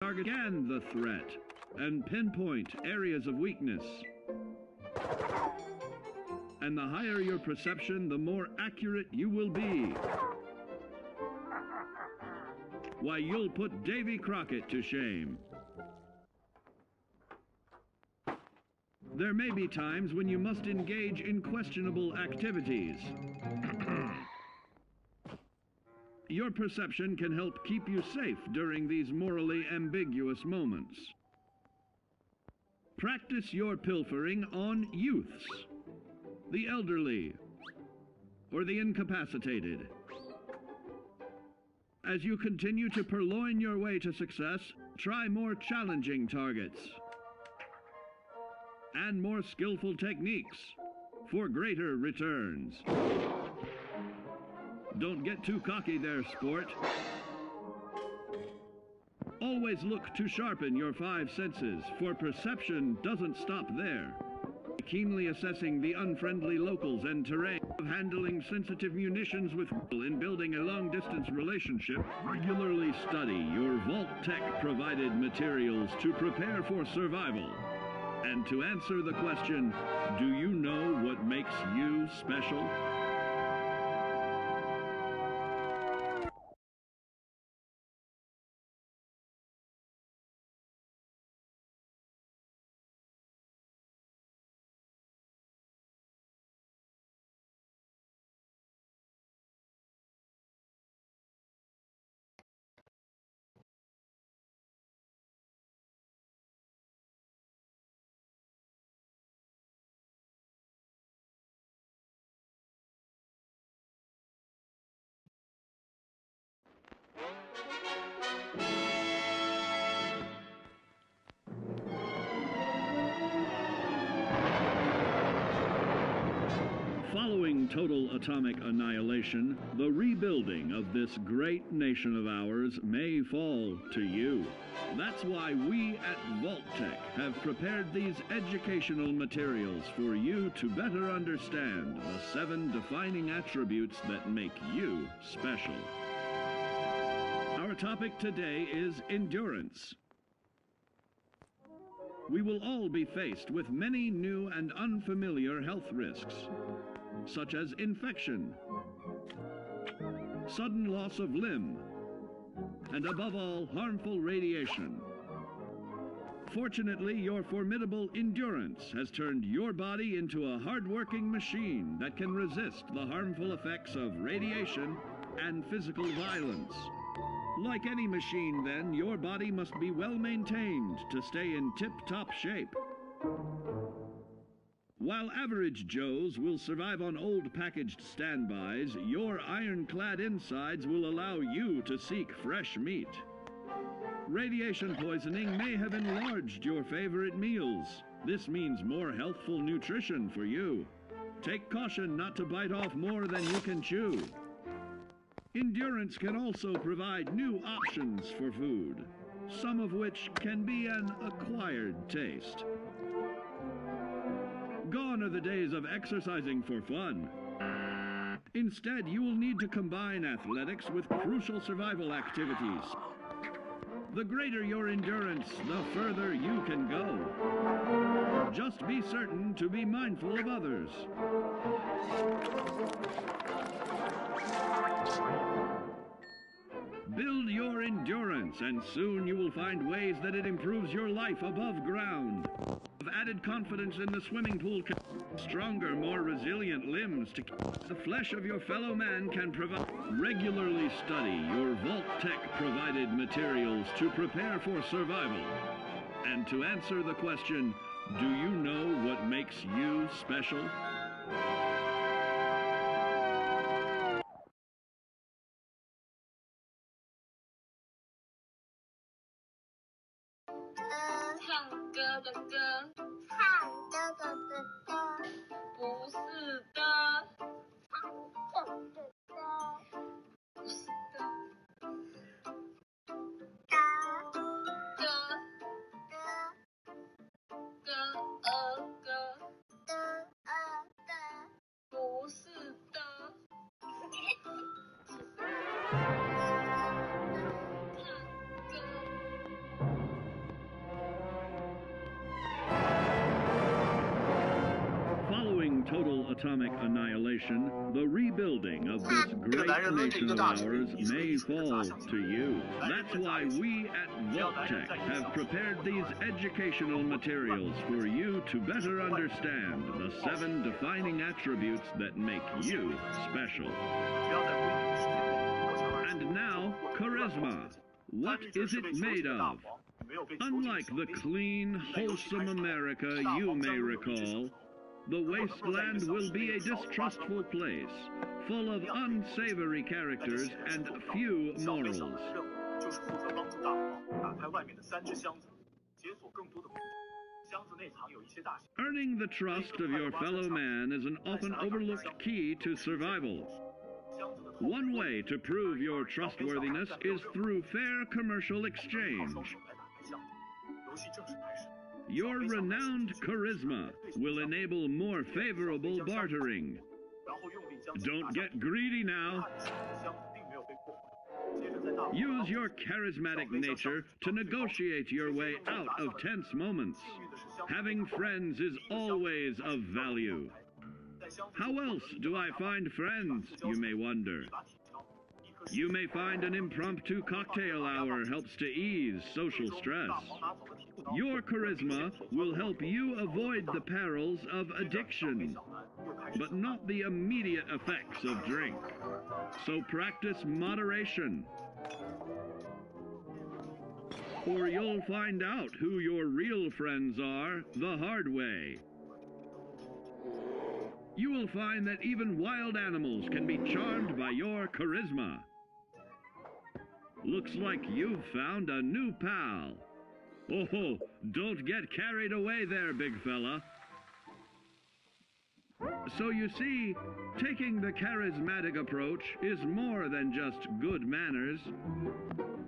Target scan the threat and pinpoint areas of weakness. And the higher your perception, the more accurate you will be. Why, you'll put Davy Crockett to shame. There may be times when you must engage in questionable activities. Your perception can help keep you safe during these morally ambiguous moments. Practice your pilfering on youths, the elderly, or the incapacitated. As you continue to purloin your way to success, try more challenging targets and more skillful techniques for greater returns. Don't get too cocky there, sport. Always look to sharpen your 5 senses, for perception doesn't stop there. Keenly assessing the unfriendly locals and terrain, of handling sensitive munitions with in building a long-distance relationship, regularly study your Vault-Tec-provided materials to prepare for survival. And to answer the question, do you know what makes you special? Following total atomic annihilation, the rebuilding of this great nation of ours may fall to you. That's why we at Vault-Tec have prepared these educational materials for you to better understand the 7 defining attributes that make you special. Our topic today is endurance. We will all be faced with many new and unfamiliar health risks, such as infection, sudden loss of limb, and above all, harmful radiation. Fortunately, your formidable endurance has turned your body into a hard-working machine that can resist the harmful effects of radiation and physical violence. Like any machine, then, your body must be well maintained to stay in tip-top shape. While average Joes will survive on old packaged standbys, your ironclad insides will allow you to seek fresh meat. Radiation poisoning may have enlarged your favorite meals. This means more healthful nutrition for you. Take caution not to bite off more than you can chew. Endurance can also provide new options for food, some of which can be an acquired taste. Gone are the days of exercising for fun. Instead, you will need to combine athletics with crucial survival activities. The greater your endurance, the further you can go. Just be certain to be mindful of others. Build your endurance, and soon you will find ways that it improves your life above ground. With added confidence in the swimming pool, stronger, more resilient limbs to the flesh of your fellow man can provide. Regularly study your Vault-Tec-provided materials to prepare for survival. And to answer the question, do you know what makes you special? total atomic annihilation, the rebuilding of this great nation of ours may fall to you. That's why we at Vault-Tec have prepared these educational materials for you to better understand the 7 defining attributes that make you special. And now, charisma. What is it made of? Unlike the clean, wholesome America you may recall, the wasteland will be a distrustful place, full of unsavory characters and few morals. Earning the trust of your fellow man is an often overlooked key to survival. One way to prove your trustworthiness is through fair commercial exchange. Your renowned charisma will enable more favorable bartering. Don't get greedy now. Use your charismatic nature to negotiate your way out of tense moments. Having friends is always of value. How else do I find friends, you may wonder? You may find an impromptu cocktail hour helps to ease social stress. Your charisma will help you avoid the perils of addiction, but not the immediate effects of drink. So practice moderation, or you'll find out who your real friends are the hard way. You will find that even wild animals can be charmed by your charisma. Looks like you've found a new pal. Oh, don't get carried away there, big fella. So you see, taking the charismatic approach is more than just good manners.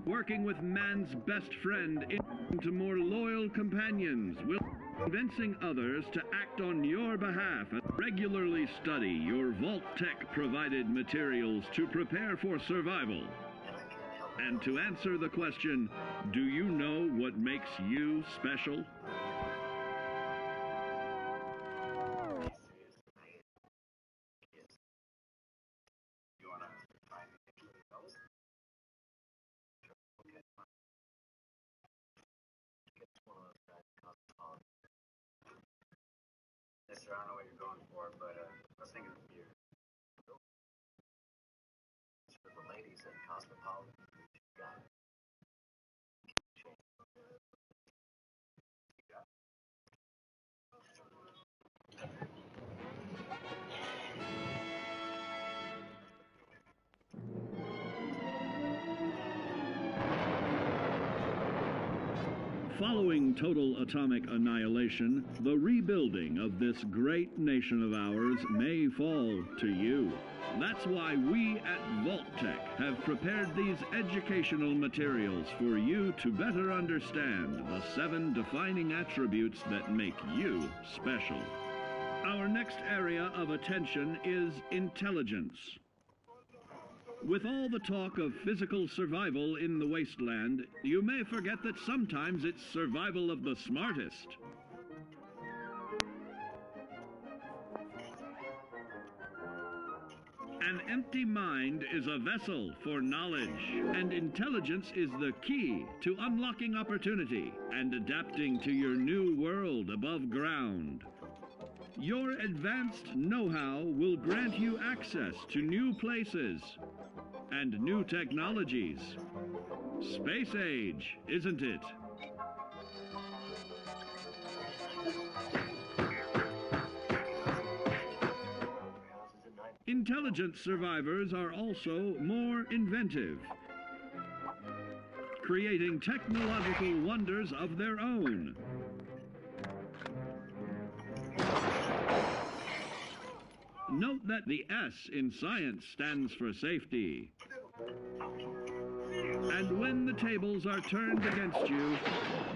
Working with man's best friend into more loyal companions will convincing others to act on your behalf and regularly study your Vault-Tec provided materials to prepare for survival. And to answer the question, do you know what makes you special? Mister, I don't know what you're going for, but I was thinking of beer. It's for the ladies at Cosmopolitan. Got it. Following total atomic annihilation, the rebuilding of this great nation of ours may fall to you. That's why we at Vault-Tec have prepared these educational materials for you to better understand the 7 defining attributes that make you special. Our next area of attention is intelligence. With all the talk of physical survival in the wasteland, you may forget that sometimes it's survival of the smartest. An empty mind is a vessel for knowledge, and intelligence is the key to unlocking opportunity and adapting to your new world above ground. Your advanced know-how will grant you access to new places and new technologies. Space age, isn't it? Intelligent survivors are also more inventive, creating technological wonders of their own. Note that the S in science stands for safety. And when the tables are turned against you,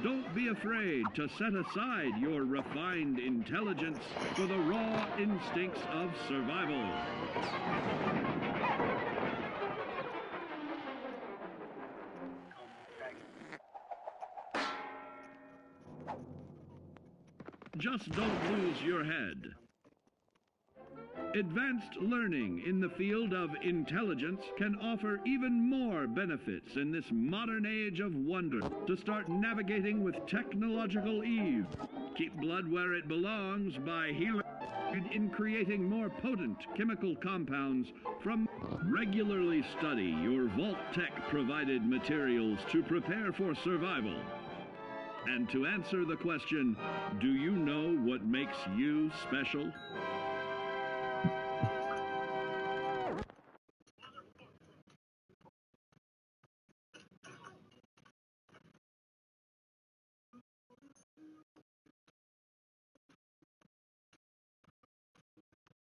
don't be afraid to set aside your refined intelligence for the raw instincts of survival. Just don't lose your head. Advanced learning in the field of intelligence can offer even more benefits in this modern age of wonder. To start navigating with technological ease, keep blood where it belongs by healing in creating more potent chemical compounds from. Regularly study your Vault-Tec provided materials to prepare for survival. And to answer the question, do you know what makes you special?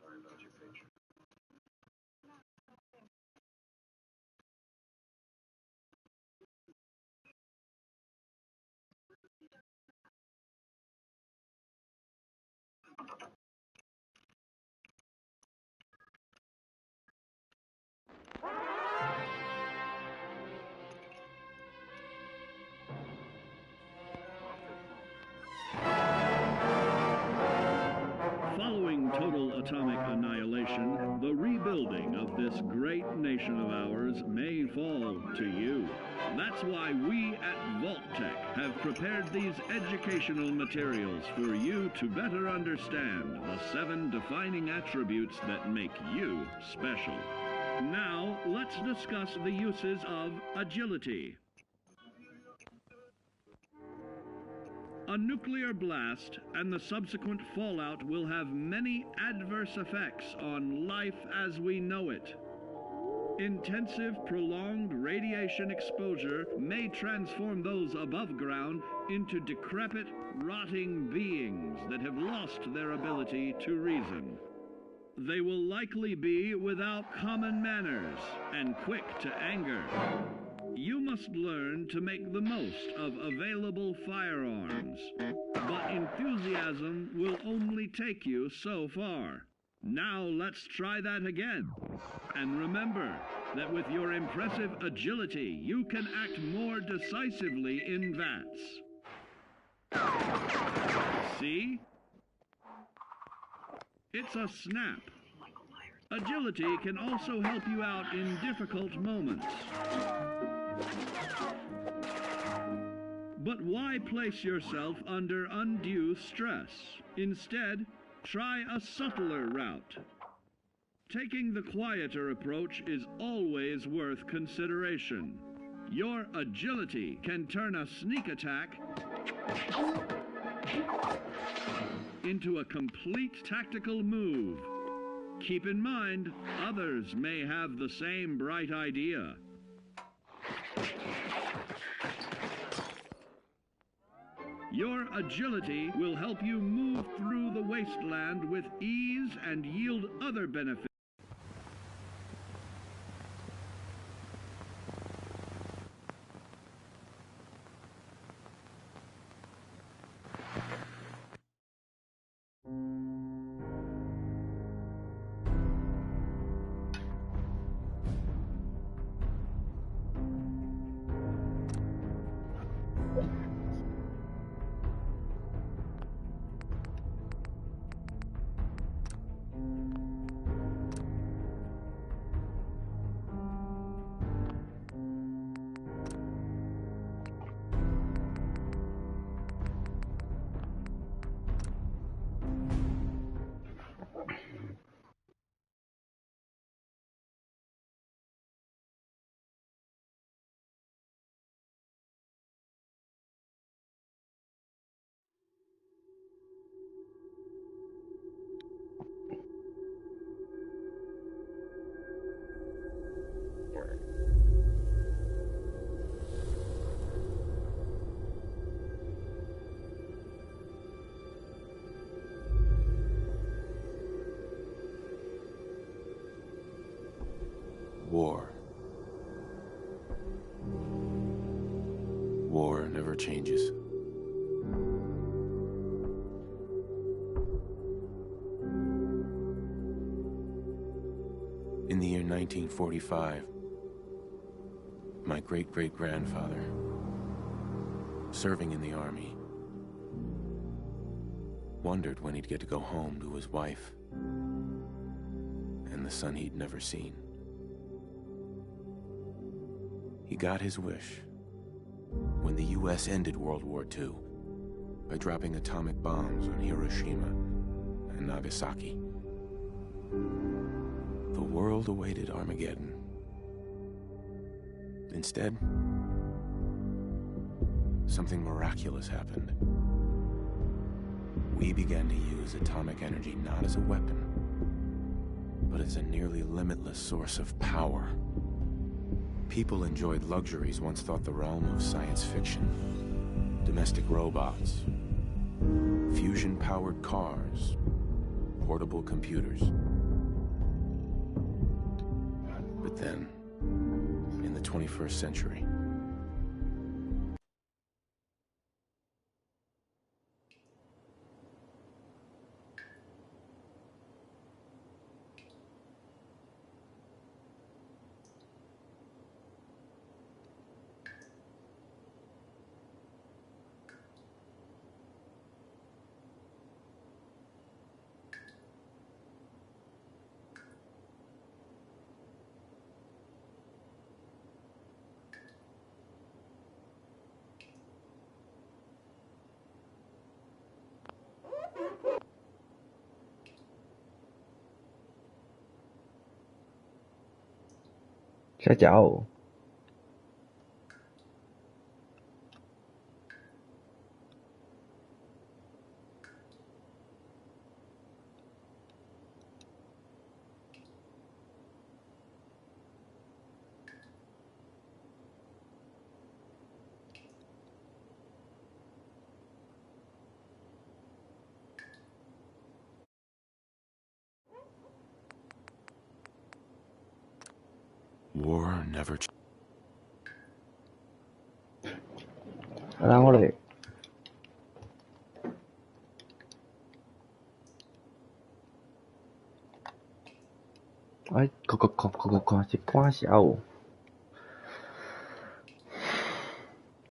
Sorry about your picture. Following total atomic annihilation, the rebuilding of this great nation of ours may fall to you. That's why we at Vault-Tec have prepared these educational materials for you to better understand the 7 defining attributes that make you special. Now, let's discuss the uses of agility. A nuclear blast and the subsequent fallout will have many adverse effects on life as we know it. Intensive, prolonged radiation exposure may transform those above ground into decrepit, rotting beings that have lost their ability to reason. They will likely be without common manners and quick to anger. You must learn to make the most of available firearms, but enthusiasm will only take you so far. Now let's try that again. And remember that with your impressive agility, you can act more decisively in VATS. See? It's a snap. Agility can also help you out in difficult moments. But why place yourself under undue stress? Instead, try a subtler route. Taking the quieter approach is always worth consideration. Your agility can turn a sneak attack into a complete tactical move. Keep in mind, others may have the same bright idea. Your agility will help you move through the wasteland with ease and yield other benefits. War. War never changes. In the year 1945, my great-great-grandfather, serving in the army, wondered when he'd get to go home to his wife. and the sun he'd never seen. He got his wish when the U.S. ended World War II by dropping atomic bombs on Hiroshima and Nagasaki. The world awaited Armageddon. Instead, something miraculous happened. We began to use atomic energy not as a weapon, but as a nearly limitless source of power. People enjoyed luxuries once thought the realm of science fiction. Domestic robots, fusion-powered cars, portable computers. But then, in the 21st century, Chào. war never Đang có thể. Ai, có chỉ quá xạo.